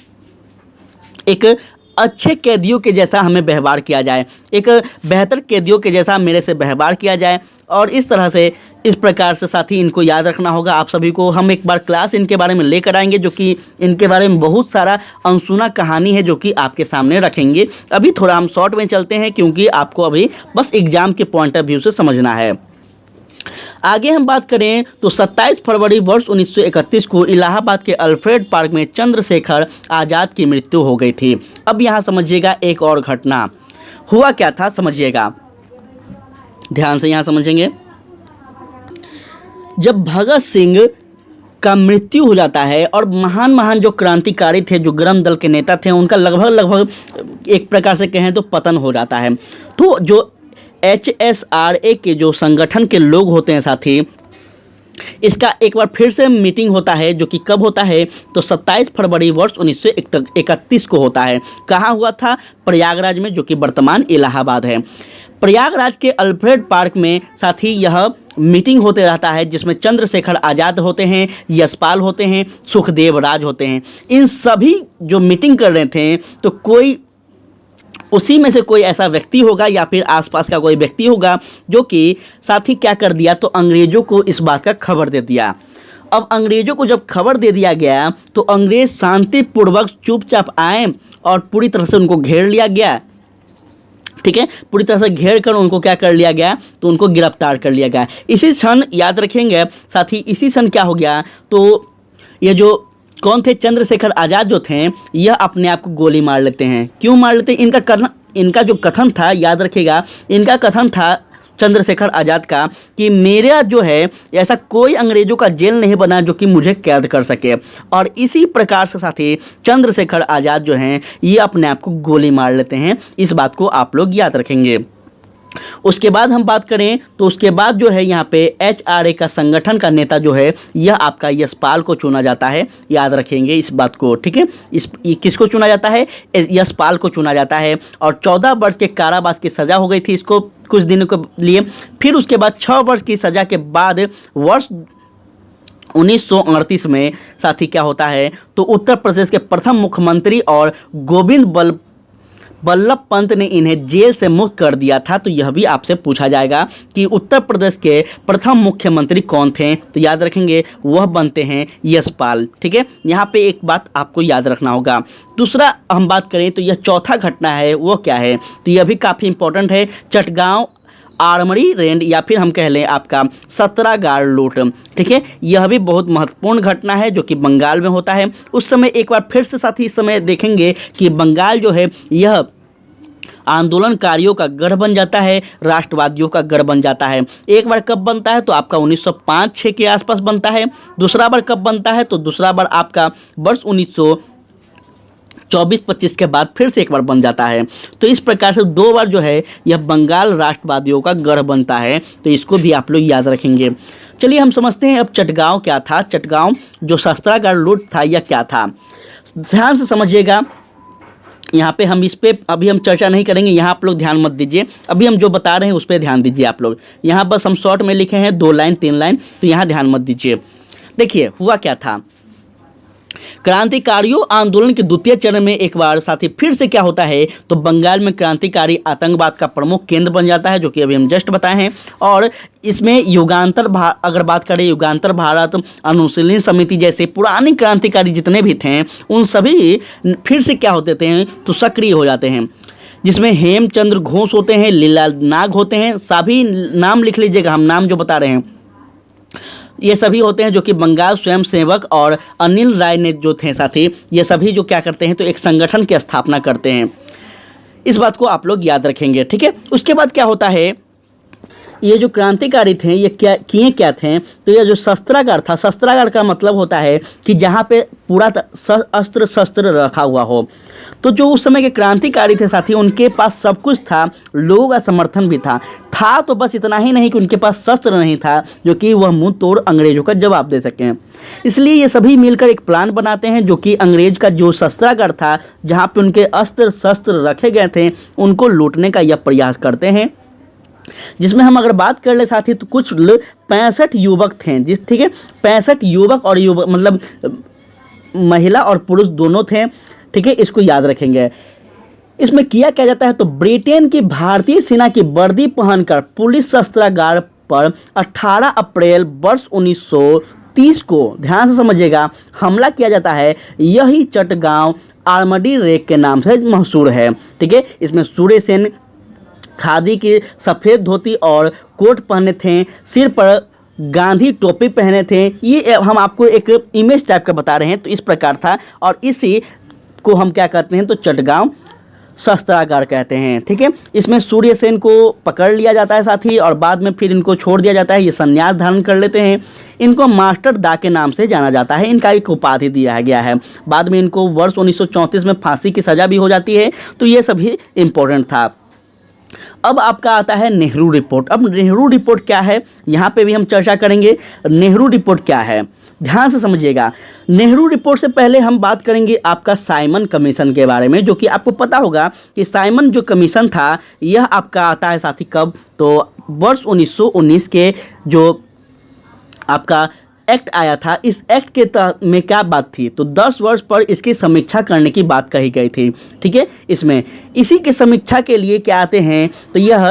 एक अच्छे कैदियों के जैसा हमें व्यवहार किया जाए, एक बेहतर कैदियों के जैसा मेरे से व्यवहार किया जाए। और इस तरह से, इस प्रकार से साथी इनको याद रखना होगा आप सभी को। हम एक बार क्लास इनके बारे में लेकर आएंगे, जो कि इनके बारे में बहुत सारा अनसुना कहानी है जो कि आपके सामने रखेंगे। अभी थोड़ा हम शॉर्ट में चलते हैं, क्योंकि आपको अभी बस एग्जाम के पॉइंट ऑफ व्यू से समझना है। आगे हम बात करें तो 27 फरवरी वर्ष 1931 को इलाहाबाद के अल्फ्रेड पार्क में चंद्रशेखर आज़ाद की मृत्यु हो गई थी। अब यहाँ समझिएगा एक और घटना हुआ क्या था, समझिएगा ध्यान से, यहाँ समझेंगे। जब भगत सिंह का मृत्यु हो जाता है और महान जो क्रांतिकारी थे, जो गरम दल के नेता थे, उनका लगभग एक प्रकार से कहें तो पतन हो जाता है। तो जो HSRA के जो संगठन के लोग होते हैं साथी, इसका एक बार फिर से मीटिंग होता है, जो कि कब होता है, तो 27 फरवरी वर्ष 1931 को होता है। कहाँ हुआ था, प्रयागराज में, जो कि वर्तमान इलाहाबाद है। प्रयागराज के अल्फ्रेड पार्क में साथी यह मीटिंग होते रहता है, जिसमें चंद्रशेखर आज़ाद होते हैं, यशपाल होते हैं, सुखदेव राज होते हैं। इन सभी जो मीटिंग कर रहे थे, तो कोई उसी में से कोई ऐसा व्यक्ति होगा या फिर आसपास का कोई व्यक्ति होगा जो कि साथी क्या कर दिया, तो अंग्रेज़ों को इस बात का खबर दे दिया। अब अंग्रेज़ों को जब खबर दे दिया गया तो अंग्रेज़ शांतिपूर्वक चुपचाप आए और पूरी तरह से उनको घेर लिया गया। ठीक है, पूरी तरह से घेर कर उनको क्या कर लिया गया, तो उनको गिरफ्तार कर लिया गया। इसी क्षण याद रखेंगे साथी, इसी क्षण क्या हो गया, तो ये जो कौन थे, चंद्रशेखर आज़ाद जो थे, यह अपने आप को गोली मार लेते हैं। क्यों मार लेते हैं, इनका जो कथन था, याद रखिएगा, इनका कथन था चंद्रशेखर आज़ाद का कि मेरा जो है ऐसा कोई अंग्रेज़ों का जेल नहीं बना जो कि मुझे कैद कर सके। और इसी प्रकार से साथी चंद्रशेखर आज़ाद जो हैं, ये अपने आप को गोली मार लेते हैं। इस बात को आप लोग याद रखेंगे। उसके बाद हम बात करें तो उसके बाद जो है यहाँ पे HRA का संगठन का नेता जो है, यह आपका यशपाल को चुना जाता है। याद रखेंगे इस बात को। ठीक है, किसको चुना जाता है, यशपाल को चुना जाता है। और 14 वर्ष के कारावास की सज़ा हो गई थी इसको कुछ दिनों के लिए। फिर उसके बाद 6 वर्ष की सज़ा के बाद वर्ष 1938 में साथी क्या होता है, तो उत्तर प्रदेश के प्रथम मुख्यमंत्री और गोविंद बल्लभ पंत ने इन्हें जेल से मुक्त कर दिया था। तो यह भी आपसे पूछा जाएगा कि उत्तर प्रदेश के प्रथम मुख्यमंत्री कौन थे, तो याद रखेंगे वह बनते हैं यशपाल। ठीक है, यहाँ पे एक बात आपको याद रखना होगा। दूसरा हम बात करें तो यह चौथा घटना है, वो क्या है, तो यह भी काफ़ी इंपॉर्टेंट है। चटगांव आर्मरी रेंड या फिर हम कह लें आपका सत्रागार लूट। ठीक है, यह भी बहुत महत्वपूर्ण घटना है जो कि बंगाल में होता है। उस समय एक बार फिर से साथी इस समय देखेंगे कि बंगाल जो है यह आंदोलनकारियों का गढ़ बन जाता है, राष्ट्रवादियों का गढ़ बन जाता है। एक बार कब बनता है, तो आपका 1905-6 के आसपास बनता है। दूसरा बार कब बनता है, तो दूसरा बार आपका वर्ष 1924-25 के बाद फिर से एक बार बन जाता है। तो इस प्रकार से 2 बार जो है यह बंगाल राष्ट्रवादियों का गढ़ बनता है। तो इसको भी आप लोग याद रखेंगे। चलिए हम समझते हैं अब चटगांव क्या था। चटगांव जो शस्त्रागार लूट था यह क्या था। ध्यान से समझिएगा। यहाँ पे हम इस पे अभी हम चर्चा नहीं करेंगे, यहाँ आप लोग ध्यान मत दीजिए। अभी हम जो बता रहे हैं उस पर ध्यान दीजिए आप लोग। यहाँ बस हम शॉर्ट में लिखे हैं 2 लाइन 3 लाइन, तो यहाँ ध्यान मत दीजिए। देखिए हुआ क्या था, क्रांतिकारियों आंदोलन के द्वितीय चरण में एक बार साथी फिर से क्या होता है, तो बंगाल में क्रांतिकारी आतंकवाद का प्रमुख केंद्र बन जाता है, जो कि अभी हम जस्ट बताए हैं। और इसमें युगांतर अगर बात करें, युगांतर भारत अनुशीलन समिति जैसे पुराने क्रांतिकारी जितने भी थे, उन सभी फिर से क्या होते थे, तो सक्रिय हो जाते हैं। जिसमें हेमचंद्र घोष होते हैं, लीला नाग होते हैं, सभी नाम लिख लीजिएगा, हम नाम जो बता रहे हैं ये सभी होते हैं जो कि बंगाल स्वयं सेवक और अनिल राय ने जो थे साथी, ये सभी जो क्या करते हैं, तो एक संगठन की स्थापना करते हैं। इस बात को आप लोग याद रखेंगे, ठीक है। उसके बाद क्या होता है, ये जो क्रांतिकारी थे ये क्या थे, तो ये जो शस्त्रागार था, शस्त्रागार का मतलब होता है कि जहाँ पे पूरा अस्त्र शस्त्र रखा हुआ हो। तो जो उस समय के क्रांतिकारी थे साथी, उनके पास सब कुछ था, लोगों का समर्थन भी था तो बस इतना ही नहीं कि उनके पास शस्त्र नहीं था जो कि वह मुंह तोड़ अंग्रेजों का जवाब दे सकें। इसलिए ये सभी मिलकर एक प्लान बनाते हैं जो कि अंग्रेज का जो शस्त्रागार था, जहाँ पे उनके अस्त्र शस्त्र रखे गए थे, उनको लूटने का यह प्रयास करते हैं। जिसमें हम अगर बात कर ले साथी, तो कुछ 65 युवक थे, ठीक है, 65 युवक और युवक मतलब महिला और पुरुष दोनों थे, ठीक है, इसको याद रखेंगे। इसमें किया क्या जाता है, तो ब्रिटेन की भारतीय सेना की वर्दी पहनकर पुलिस शस्त्रागार पर 18 अप्रैल वर्ष 1930 को, ध्यान से समझिएगा, हमला किया जाता है। यही चटगांव आर्मडी रेक के नाम से मशहूर है, ठीक है। इसमें सूर्य सेन खादी की सफ़ेद धोती और कोट पहने थे, सिर पर गांधी टोपी पहने थे। ये हम आपको एक इमेज टाइप का बता रहे हैं, तो इस प्रकार था। और इसी को हम क्या कहते हैं, तो चटगांव शस्त्रागार कहते हैं, ठीक है। इसमें सूर्य सेन को पकड़ लिया जाता है साथी, और बाद में फिर इनको छोड़ दिया जाता है, ये संन्यास धारण कर लेते हैं। इनको मास्टर दा के नाम से जाना जाता है, इनका एक उपाधि दिया गया है। बाद में इनको वर्ष 1934 में फांसी की सज़ा भी हो जाती है। तो ये सभी इम्पोर्टेंट था। अब आपका आता है नेहरू रिपोर्ट। अब नेहरू रिपोर्ट क्या है, यहाँ पे भी हम चर्चा करेंगे। नेहरू रिपोर्ट क्या है, ध्यान से समझिएगा। नेहरू रिपोर्ट से पहले हम बात करेंगे आपका साइमन कमीशन के बारे में, जो कि आपको पता होगा कि साइमन जो कमीशन था, यह आपका आता है साथी कब, तो वर्ष 1919 के जो आपका एक्ट आया था। इस एक्ट के तहत में क्या बात थी, तो 10 वर्ष पर इसकी समीक्षा करने की बात कही गई थी, ठीक है। इसमें इसी की समीक्षा के लिए क्या आते हैं, तो यह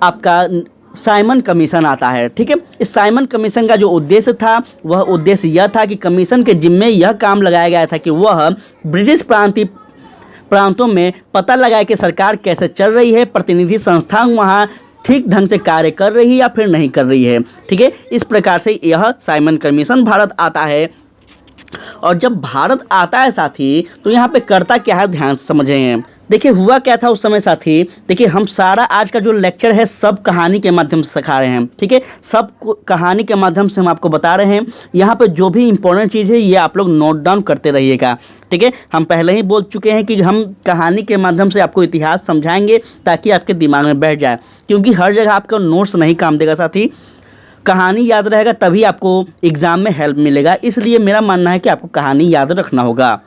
आपका साइमन कमीशन आता है, ठीक है। इस साइमन कमीशन का जो उद्देश्य था, वह उद्देश्य यह था कि कमीशन के जिम्मे यह काम लगाया गया था कि वह ब्रिटिश प्रांतों में पता लगाए कि सरकार कैसे चल रही है, प्रतिनिधि संस्था वहाँ ठीक ढंग से कार्य कर रही है या फिर नहीं कर रही है, ठीक है। इस प्रकार से यह साइमन कमीशन भारत आता है। और जब भारत आता है साथी, तो यहाँ पे करता क्या है, ध्यान से समझें। देखिए हुआ क्या था उस समय साथी, देखिए हम सारा आज का जो लेक्चर है सब कहानी के माध्यम से सिखा रहे हैं, ठीक है। सब कहानी के माध्यम से हम आपको बता रहे हैं। यहाँ पे जो भी इंपॉर्टेंट चीज़ है ये आप लोग नोट डाउन करते रहिएगा, ठीक है। हम पहले ही बोल चुके हैं कि हम कहानी के माध्यम से आपको इतिहास समझाएंगे ताकि आपके दिमाग में बैठ जाए, क्योंकि हर जगह आपका नोट्स नहीं काम देगा साथी। कहानी याद रहेगा तभी आपको एग्ज़ाम में हेल्प मिलेगा। इसलिए मेरा मानना है कि आपको कहानी याद रखना होगा,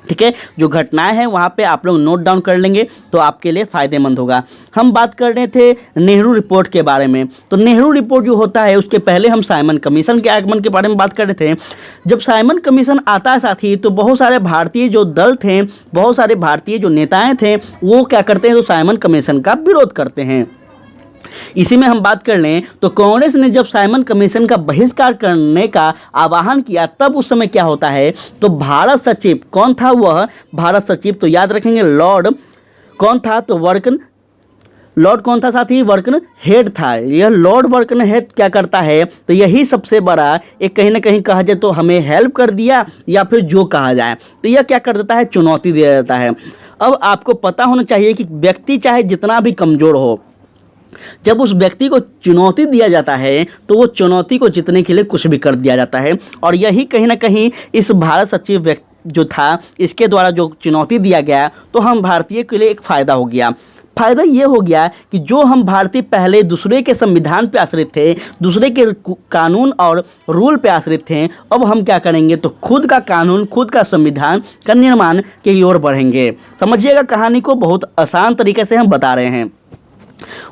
ठीक है। जो घटनाएं हैं वहाँ पे आप लोग नोट डाउन कर लेंगे तो आपके लिए फ़ायदेमंद होगा। हम बात कर रहे थे नेहरू रिपोर्ट के बारे में। तो नेहरू रिपोर्ट जो होता है, उसके पहले हम साइमन कमीशन के आगमन के बारे में बात कर रहे थे। जब साइमन कमीशन आता है साथी, तो बहुत सारे भारतीय जो दल थे, बहुत सारे भारतीय जो नेताएँ थे, वो क्या करते हैं, तो साइमन कमीशन का विरोध करते हैं। इसी में हम बात कर लें तो कांग्रेस ने जब साइमन कमीशन का बहिष्कार करने का आह्वान किया, तब उस समय क्या होता है, तो भारत सचिव कौन था, वह भारत सचिव तो याद रखेंगे लॉर्ड कौन था, तो वर्कन लॉर्ड कौन था साथी, वर्कन हेड था। यह लॉर्ड वर्कन हेड क्या करता है, तो यही सबसे बड़ा एक कहीं ना कहीं कहा जाए तो हमें हेल्प कर दिया या फिर जो कहा जाए, तो यह क्या कर देता है, चुनौती दे देता है। अब आपको पता होना चाहिए कि व्यक्ति चाहे जितना भी कमज़ोर हो, जब उस व्यक्ति को चुनौती दिया जाता है तो वो चुनौती को जीतने के लिए कुछ भी कर दिया जाता है। और यही कहीं ना कहीं इस भारत सचिव व्यक्ति जो था, इसके द्वारा जो चुनौती दिया गया, तो हम भारतीय के लिए एक फ़ायदा हो गया। फ़ायदा ये हो गया कि जो हम भारतीय पहले दूसरे के संविधान पे आश्रित थे, दूसरे के कानून और रूल पे आश्रित थे, अब हम क्या करेंगे तो खुद का कानून, खुद का संविधान का निर्माण की ओर बढ़ेंगे। समझिएगा, कहानी को बहुत आसान तरीके से हम बता रहे हैं।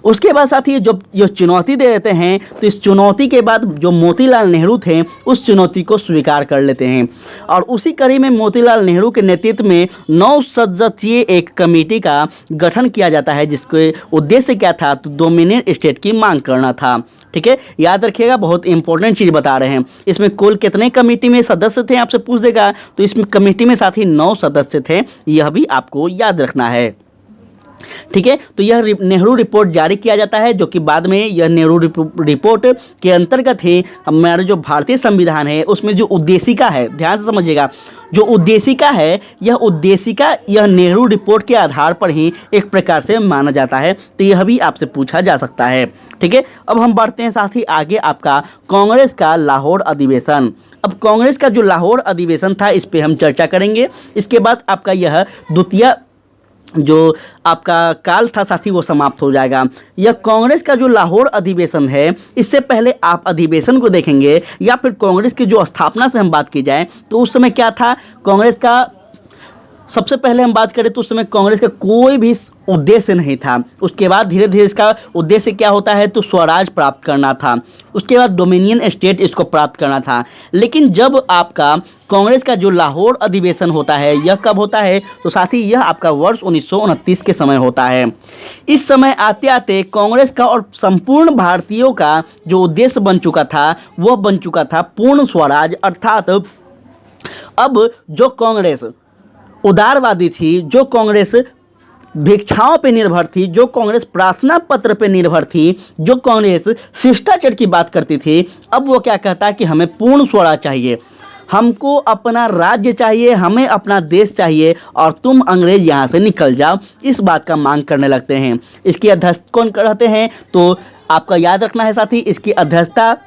उसके बाद साथी जो चुनौती दे देते हैं, तो इस चुनौती के बाद जो मोतीलाल नेहरू थे उस चुनौती को स्वीकार कर लेते हैं और उसी कड़ी में मोतीलाल नेहरू के नेतृत्व में 9 सदस्यीय एक कमेटी का गठन किया जाता है, जिसके उद्देश्य क्या था तो डोमिनियन स्टेट की मांग करना था। ठीक है, याद रखिएगा, बहुत इंपॉर्टेंट चीज़ बता रहे हैं। इसमें कुल कितने कमेटी में सदस्य थे आपसे पूछ देगा, तो इसमें कमेटी में साथी 9 सदस्य थे, यह भी आपको याद रखना है। ठीक है, तो यह नेहरू रिपोर्ट जारी किया जाता है, जो कि बाद में यह नेहरू रिपोर्ट के अंतर्गत ही हमारा जो भारतीय संविधान है उसमें जो उद्देशिका है, ध्यान से समझिएगा, जो उद्देशिका है यह उद्देशिका यह नेहरू रिपोर्ट के आधार पर ही एक प्रकार से माना जाता है, तो यह भी आपसे पूछा जा सकता है। ठीक है, अब हम बढ़ते हैं साथ ही आगे, आपका कांग्रेस का लाहौर अधिवेशन। अब कांग्रेस का जो लाहौर अधिवेशन था इस पर हम चर्चा करेंगे। इसके बाद आपका यह द्वितीय जो आपका काल था साथी वो समाप्त हो जाएगा। यह कांग्रेस का जो लाहौर अधिवेशन है, इससे पहले आप अधिवेशन को देखेंगे या फिर कांग्रेस की जो स्थापना से हम बात की जाए तो उस समय क्या था कांग्रेस का, सबसे पहले हम बात करें तो उस समय कांग्रेस का कोई भी उद्देश्य नहीं था। उसके बाद धीरे धीरे इसका उद्देश्य क्या होता है तो स्वराज प्राप्त करना था, उसके बाद डोमिनियन स्टेट इसको प्राप्त करना था। लेकिन जब आपका कांग्रेस का जो लाहौर अधिवेशन होता है यह कब होता है तो साथी यह आपका वर्ष 1929 के समय होता है। इस समय आते आते कांग्रेस का और संपूर्ण भारतीयों का जो उद्देश्य बन चुका था वह बन चुका था पूर्ण स्वराज, अर्थात अब जो कांग्रेस उदारवादी थी, जो कांग्रेस भिक्षाओं पे निर्भर थी, जो कांग्रेस प्रार्थना पत्र पे निर्भर थी, जो कांग्रेस शिष्टाचार की बात करती थी, अब वो क्या कहता है कि हमें पूर्ण स्वराज चाहिए, हमको अपना राज्य चाहिए, हमें अपना देश चाहिए और तुम अंग्रेज यहाँ से निकल जाओ, इस बात का मांग करने लगते हैं। इसकी अध्यक्षता कौन करते हैं तो आपका याद रखना है साथी, इसकी अध्यक्षता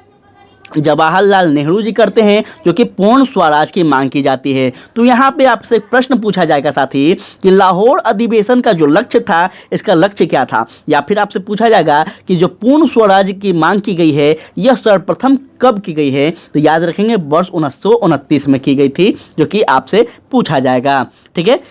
जवाहरलाल नेहरू जी करते हैं, जो कि पूर्ण स्वराज की मांग की जाती है। तो यहाँ पे आपसे एक प्रश्न पूछा जाएगा साथी कि लाहौर अधिवेशन का जो लक्ष्य था इसका लक्ष्य क्या था, या फिर आपसे पूछा जाएगा कि जो पूर्ण स्वराज की मांग की गई है यह सर्वप्रथम कब की गई है, तो याद रखेंगे वर्ष 1929 में की गई थी, जो कि आपसे पूछा जाएगा। ठीक है,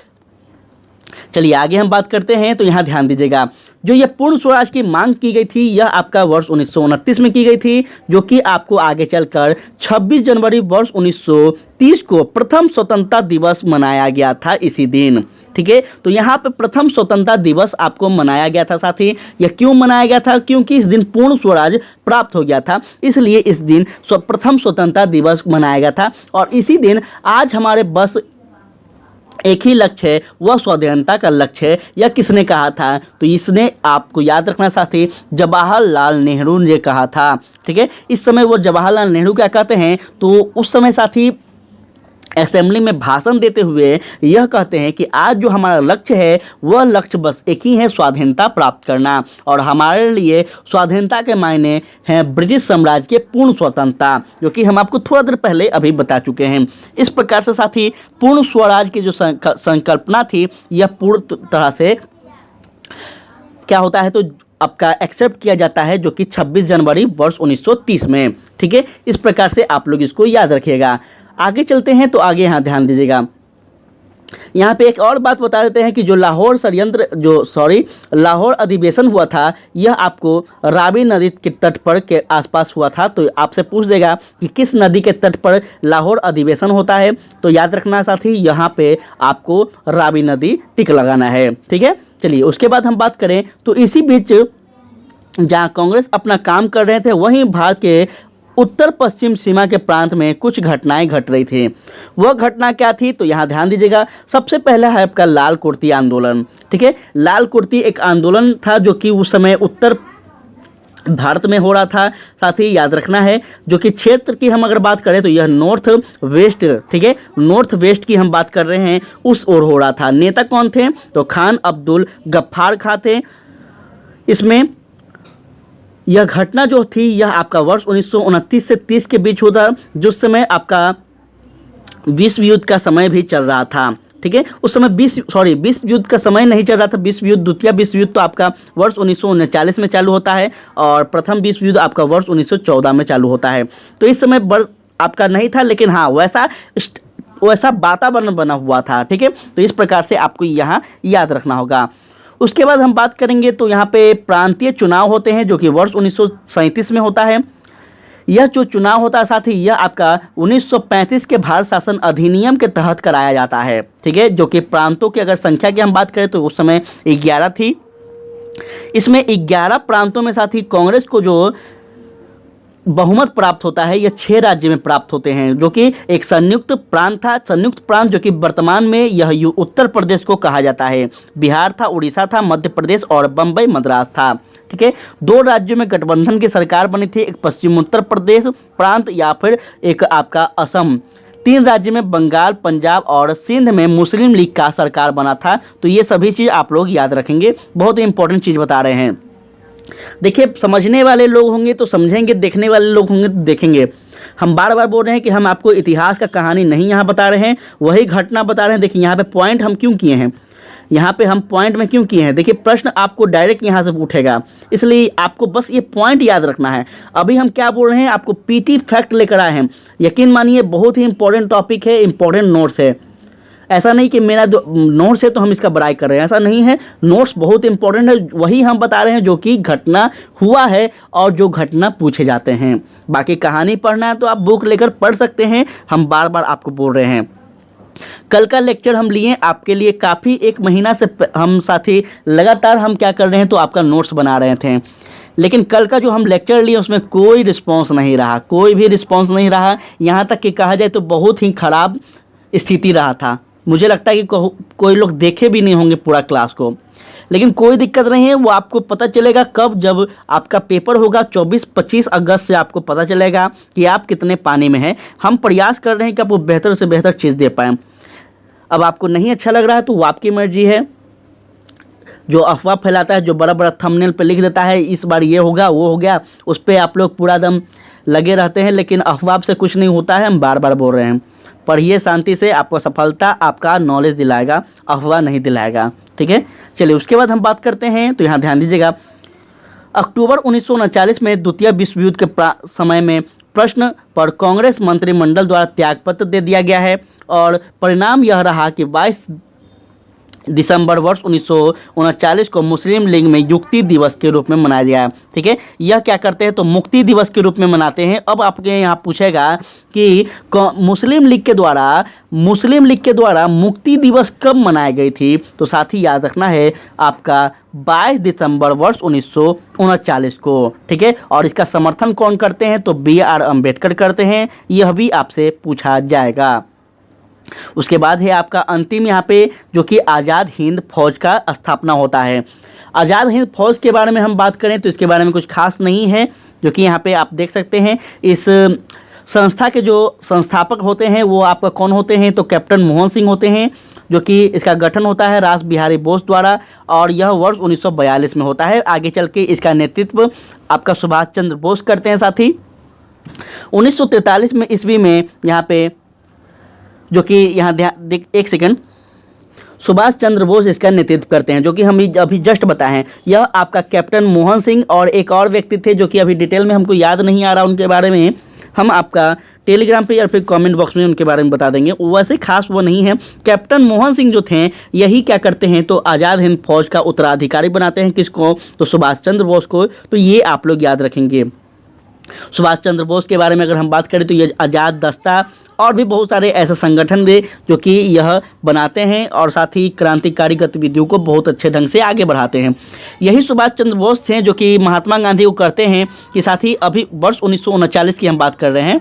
चलिए आगे हम बात करते हैं। तो यहाँ ध्यान दीजिएगा, जो ये पूर्ण स्वराज की मांग की गई थी यह आपका वर्ष 1929 में की गई थी, जो कि आपको आगे चलकर 26 जनवरी वर्ष 1930 को प्रथम स्वतंत्रता दिवस मनाया गया था इसी दिन। ठीक है, तो यहाँ पे प्रथम स्वतंत्रता दिवस आपको मनाया गया था साथी। यह क्यों मनाया गया था, क्योंकि इस दिन पूर्ण स्वराज प्राप्त हो गया था, इसलिए इस दिन प्रथम स्वतंत्रता दिवस मनाया गया था। और इसी दिन आज हमारे बस एक ही लक्ष्य है, वह स्वाधीनता का लक्ष्य है। यह किसने कहा था तो इसने आपको याद रखना साथी जवाहरलाल नेहरू ने कहा था। ठीक है, इस समय वो जवाहरलाल नेहरू क्या कहते हैं तो उस समय साथी असेंबली में भाषण देते हुए यह कहते हैं कि आज जो हमारा लक्ष्य है वह लक्ष्य बस एक ही है, स्वाधीनता प्राप्त करना, और हमारे लिए स्वाधीनता के मायने हैं ब्रिटिश साम्राज्य के पूर्ण स्वतंत्रता, जो कि हम आपको थोड़ा देर पहले अभी बता चुके हैं। इस प्रकार से साथी पूर्ण स्वराज की जो संकल्पना थी यह पूर्ण तरह से क्या होता है तो आपका एक्सेप्ट किया जाता है, जो कि 26 जनवरी वर्ष 1930 में। ठीक है, इस प्रकार से आप लोग इसको याद रखिएगा। आगे चलते हैं, तो आगे यहाँ ध्यान दीजिएगा, यहाँ पे एक और बात बता देते हैं कि जो लाहौर अधिवेशन हुआ था यह आपको रावी नदी के तट पर के आसपास हुआ था। तो आपसे पूछ देगा कि किस नदी के तट पर लाहौर अधिवेशन होता है, तो याद रखना साथी यहाँ पे आपको रावी नदी टिक लगाना है। ठीक है, चलिए उसके बाद हम बात करें तो इसी बीच जहाँ कांग्रेस अपना काम कर रहे थे वहीं भारत के उत्तर पश्चिम सीमा के प्रांत में कुछ घटनाएं घट रही थी। वह घटना क्या थी तो यहाँ ध्यान दीजिएगा। सबसे पहला है आपका लाल कुर्ती आंदोलन। ठीक है, लाल कुर्ती एक आंदोलन था जो कि उस समय उत्तर भारत में हो रहा था। साथ ही याद रखना है जो कि क्षेत्र की हम अगर बात करें तो यह नॉर्थ वेस्ट, ठीक है, नॉर्थ वेस्ट की हम बात कर रहे हैं, उस ओर हो रहा था। नेता कौन थे तो खान अब्दुल गफ्फार खां थे। इसमें यह घटना जो थी यह आपका वर्ष 1929 से 30 के बीच होता, जिस समय आपका विश्व युद्ध का समय भी चल रहा था। ठीक है। उस समय विश्व युद्ध का समय नहीं चल रहा था। विश्व युद्ध, द्वितीय विश्व युद्ध तो आपका वर्ष 1939 में चालू होता है और प्रथम विश्व युद्ध आपका वर्ष 1914 में चालू होता है। तो इस समय वर्ष आपका नहीं था, लेकिन हाँ वैसा वातावरण बना हुआ था, ठीक है। तो इस प्रकार से आपको यहाँ याद रखना होगा। उसके बाद हम बात करेंगे तो यहाँ पे प्रांतीय चुनाव होते हैं जो कि वर्ष 1937 में होता है। यह जो चुनाव होता है साथ ही यह आपका 1935 के भारत शासन अधिनियम के तहत कराया जाता है, ठीक है। जो कि प्रांतों की अगर संख्या की हम बात करें तो उस समय 11 थी। इसमें 11 प्रांतों में साथ ही कांग्रेस को जो बहुमत प्राप्त होता है यह 6 राज्य में प्राप्त होते हैं, जो कि एक संयुक्त प्रांत था। संयुक्त प्रांत जो कि वर्तमान में यह उत्तर प्रदेश को कहा जाता है। बिहार था, उड़ीसा था, मध्य प्रदेश और बम्बई मद्रास था, ठीक है। 2 राज्यों में गठबंधन की सरकार बनी थी, एक पश्चिम उत्तर प्रदेश प्रांत या फिर एक आपका असम। 3 राज्य में बंगाल, पंजाब और सिंध में मुस्लिम लीग का सरकार बना था। तो ये सभी चीज़ आप लोग याद रखेंगे, बहुत ही इंपॉर्टेंट चीज़ बता रहे हैं। देखिए, समझने वाले लोग होंगे तो समझेंगे, देखने वाले लोग होंगे तो देखेंगे। हम बार बार बोल रहे हैं कि हम आपको इतिहास का कहानी नहीं यहाँ बता रहे हैं, वही घटना बता रहे हैं। देखिए यहाँ पे पॉइंट हम क्यों किए हैं, यहाँ पे हम पॉइंट में क्यों किए हैं। देखिए प्रश्न आपको डायरेक्ट यहाँ से उठेगा, इसलिए आपको बस ये पॉइंट याद रखना है। अभी हम क्या बोल रहे हैं, आपको पीटी फैक्ट लेकर आए हैं। यकीन मानिए बहुत ही इंपॉर्टेंट टॉपिक है, इंपॉर्टेंट नोट्स है। ऐसा नहीं कि मेरा नोट्स है तो हम इसका बड़ाई कर रहे हैं, ऐसा नहीं है। नोट्स बहुत इंपॉर्टेंट है, वही हम बता रहे हैं जो कि घटना हुआ है और जो घटना पूछे जाते हैं। बाकी कहानी पढ़ना है तो आप बुक लेकर पढ़ सकते हैं, हम बार बार आपको बोल रहे हैं। कल का लेक्चर हम लिए आपके लिए काफ़ी, 1 महीना से हम साथी लगातार हम क्या कर रहे हैं तो आपका नोट्स बना रहे थे। लेकिन कल का जो हम लेक्चर लिए उसमें कोई रिस्पांस नहीं रहा, कोई भी रिस्पांस नहीं रहा। यहाँ तक कि कहा जाए तो बहुत ही ख़राब स्थिति रहा था। मुझे लगता है कि कोई लोग देखे भी नहीं होंगे पूरा क्लास को। लेकिन कोई दिक्कत नहीं है, वो आपको पता चलेगा कब, जब आपका पेपर होगा 24-25 अगस्त से आपको पता चलेगा कि आप कितने पानी में हैं। हम प्रयास कर रहे हैं कि आपको बेहतर से बेहतर चीज़ दे पाएँ। अब आपको नहीं अच्छा लग रहा है तो वो आपकी मर्जी है। जो अफवाह फैलाता है, जो बड़ा बड़ा थंबनेल पे लिख देता है इस बार ये होगा वो हो गया, उस पर आप लोग पूरा दम लगे रहते हैं, लेकिन अफवाह से कुछ नहीं होता है। हम बार बार बोल रहे हैं, पढ़िए शांति से, आपको सफलता आपका नॉलेज दिलाएगा, अफवाह नहीं दिलाएगा, ठीक है। चलिए उसके बाद हम बात करते हैं, तो यहाँ ध्यान दीजिएगा। अक्टूबर 1939 में द्वितीय विश्व युद्ध के समय में प्रश्न पर कांग्रेस मंत्रिमंडल द्वारा त्यागपत्र दे दिया गया है और परिणाम यह रहा कि 22 दिसंबर वर्ष 1939 को मुस्लिम लीग में युक्ति दिवस के रूप में मनाया गया, ठीक है। यह क्या करते हैं तो मुक्ति दिवस के रूप में मनाते हैं। अब आपके यहाँ पूछेगा कि मुस्लिम लीग के द्वारा मुक्ति दिवस कब मनाई गई थी, तो साथ ही याद रखना है आपका 22 दिसंबर वर्ष 1939 को, ठीक है। और इसका समर्थन कौन करते हैं तो BR अम्बेडकर करते हैं, यह भी आपसे पूछा जाएगा। उसके बाद है आपका अंतिम यहाँ पे जो कि आज़ाद हिंद फौज का स्थापना होता है। आज़ाद हिंद फौज के बारे में हम बात करें तो इसके बारे में कुछ खास नहीं है, जो कि यहाँ पे आप देख सकते हैं। इस संस्था के जो संस्थापक होते हैं वो आपका कौन होते हैं तो कैप्टन मोहन सिंह होते हैं, जो कि इसका गठन होता है रास बिहारी बोस द्वारा और यह वर्ष 1942 में होता है। आगे चल के इसका नेतृत्व आपका सुभाष चंद्र बोस करते हैं। साथ ही 1943 में ईस्वी में यहाँ पे जो कि यहाँ ध्यान एक सेकंड, सुभाष चंद्र बोस इसका नेतृत्व करते हैं, जो कि हम अभी जस्ट बताए हैं। यह आपका कैप्टन मोहन सिंह और एक और व्यक्ति थे जो कि अभी डिटेल में हमको याद नहीं आ रहा उनके बारे में, हम आपका टेलीग्राम पे या फिर कमेंट बॉक्स में उनके बारे में बता देंगे। वैसे खास वो नहीं है। कैप्टन मोहन सिंह जो थे यही क्या करते हैं तो आज़ाद हिंद फौज का उत्तराधिकारी बनाते हैं, किसको तो सुभाष चंद्र बोस को। तो ये आप लोग याद रखेंगे। सुभाष चंद्र बोस के बारे में अगर हम बात करें तो ये आज़ाद दस्ता और भी बहुत सारे ऐसे संगठन थे जो कि यह बनाते हैं और साथ ही क्रांतिकारी गतिविधियों को बहुत अच्छे ढंग से आगे बढ़ाते हैं। यही सुभाष चंद्र बोस थे जो कि महात्मा गांधी को करते हैं कि साथ ही अभी वर्ष 1939 की हम बात कर रहे हैं।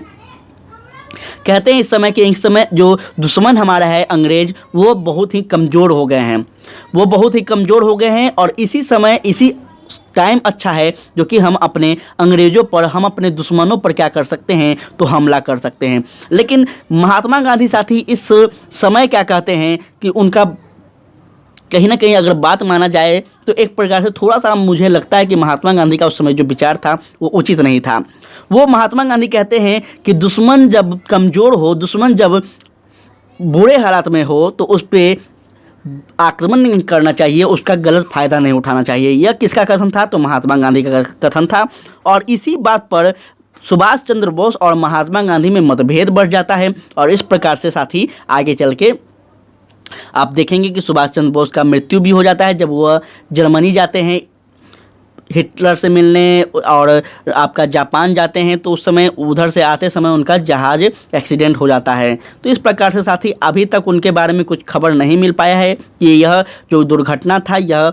कहते हैं इस समय जो दुश्मन हमारा है अंग्रेज, वो बहुत ही कमज़ोर हो गए हैं, और इसी समय इसी टाइम अच्छा है जो कि हम अपने अंग्रेज़ों पर, हम अपने दुश्मनों पर क्या कर सकते हैं तो हमला कर सकते हैं। लेकिन महात्मा गांधी साथी इस समय क्या कहते हैं कि उनका कहीं ना कहीं अगर बात माना जाए तो एक प्रकार से थोड़ा सा मुझे लगता है कि महात्मा गांधी का उस समय जो विचार था वो उचित नहीं था। वो महात्मा गांधी कहते हैं कि दुश्मन जब कमज़ोर हो, दुश्मन जब बुरे हालात में हो तो उस पर आक्रमण नहीं करना चाहिए, उसका गलत फायदा नहीं उठाना चाहिए। यह किसका कथन था? तो महात्मा गांधी का कथन था। और इसी बात पर सुभाष चंद्र बोस और महात्मा गांधी में मतभेद बढ़ जाता है और इस प्रकार से साथी आगे चल के आप देखेंगे कि सुभाष चंद्र बोस का मृत्यु भी हो जाता है जब वह जर्मनी जाते हैं हिटलर से मिलने, और आपका जापान जाते हैं तो उस समय उधर से आते समय उनका जहाज़ एक्सीडेंट हो जाता है। तो इस प्रकार से साथी अभी तक उनके बारे में कुछ खबर नहीं मिल पाया है कि यह जो दुर्घटना था यह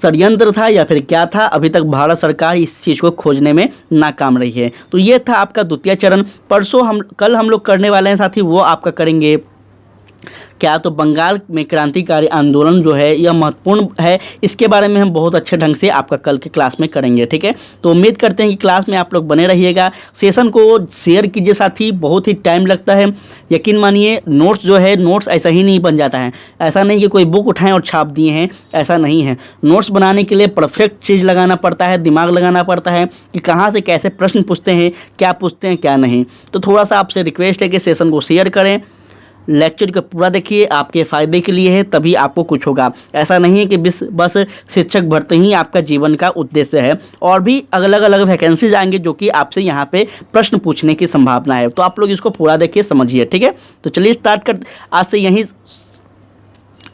षड्यंत्र था या फिर क्या था। अभी तक भारत सरकार इस चीज़ को खोजने में नाकाम रही है। तो ये था आपका द्वितीय चरण। कल हम लोग करने वाले हैं साथी, वो आपका करेंगे क्या? तो बंगाल में क्रांतिकारी आंदोलन जो है यह महत्वपूर्ण है, इसके बारे में हम बहुत अच्छे ढंग से आपका कल के क्लास में करेंगे। ठीक है, तो उम्मीद करते हैं कि क्लास में आप लोग बने रहिएगा। सेशन को शेयर कीजिए साथी, बहुत ही टाइम लगता है, यकीन मानिए। नोट्स जो है नोट्स ऐसा ही नहीं बन जाता है। ऐसा नहीं कि कोई बुक उठाएं और छाप दिए हैं, ऐसा नहीं है। नोट्स बनाने के लिए परफेक्ट चीज़ लगाना पड़ता है, दिमाग लगाना पड़ता है कि कहाँ से कैसे प्रश्न पूछते हैं, क्या पूछते हैं क्या नहीं। तो थोड़ा सा आपसे रिक्वेस्ट है कि सेशन को शेयर करें, लेक्चर को पूरा देखिए, आपके फ़ायदे के लिए है, तभी आपको कुछ होगा। ऐसा नहीं है कि बस शिक्षक भर्ती ही आपका जीवन का उद्देश्य है, और भी अलग अलग वैकेंसीज आएंगे जो कि आपसे यहाँ पे प्रश्न पूछने की संभावना है। तो आप लोग इसको पूरा देखिए, समझिए। ठीक है, तो चलिए स्टार्ट कर, आज से यहीं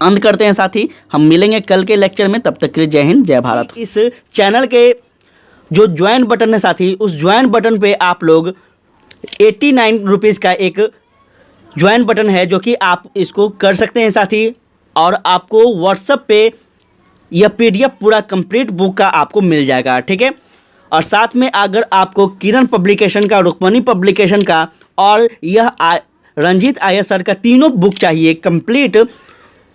अंत करते हैं साथी। हम मिलेंगे कल के लेक्चर में, तब तक के लिए जय हिंद जय भारत। इस चैनल के जो ज्वाइन बटन है साथी, उस ज्वाइन बटन पे आप लोग 89 रुपीज़ का एक ज्वाइन बटन है जो कि आप इसको कर सकते हैं साथी, और आपको व्हाट्सएप पे यह पीडीएफ पूरा कंप्लीट बुक का आपको मिल जाएगा। ठीक है, और साथ में अगर आपको किरण पब्लिकेशन का, रुक्मणी पब्लिकेशन का और यह रंजीत आयर सर का तीनों बुक चाहिए कंप्लीट,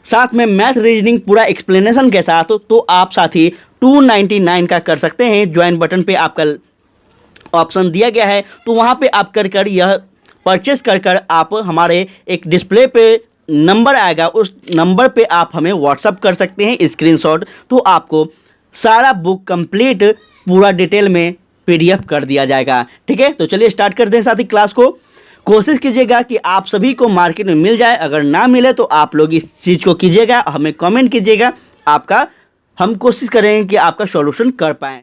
साथ में मैथ रीजनिंग पूरा एक्सप्लेनेशन के साथ, तो आप साथी 299 का कर सकते हैं। ज्वाइन बटन पे आपका ऑप्शन दिया गया है, तो वहाँ पे आप कर यह परचेस कर आप हमारे एक डिस्प्ले पे नंबर आएगा, उस नंबर पे आप हमें व्हाट्सअप कर सकते हैं स्क्रीनशॉट। तो आपको सारा बुक कंप्लीट पूरा डिटेल में पीडीएफ कर दिया जाएगा। ठीक है, तो चलिए स्टार्ट कर दें साथी क्लास को। कोशिश कीजिएगा कि आप सभी को मार्केट में मिल जाए, अगर ना मिले तो आप लोग इस चीज़ को कीजिएगा, हमें कमेंट कीजिएगा। हम कोशिश करेंगे कि आपका सॉल्यूशन कर पाएँ।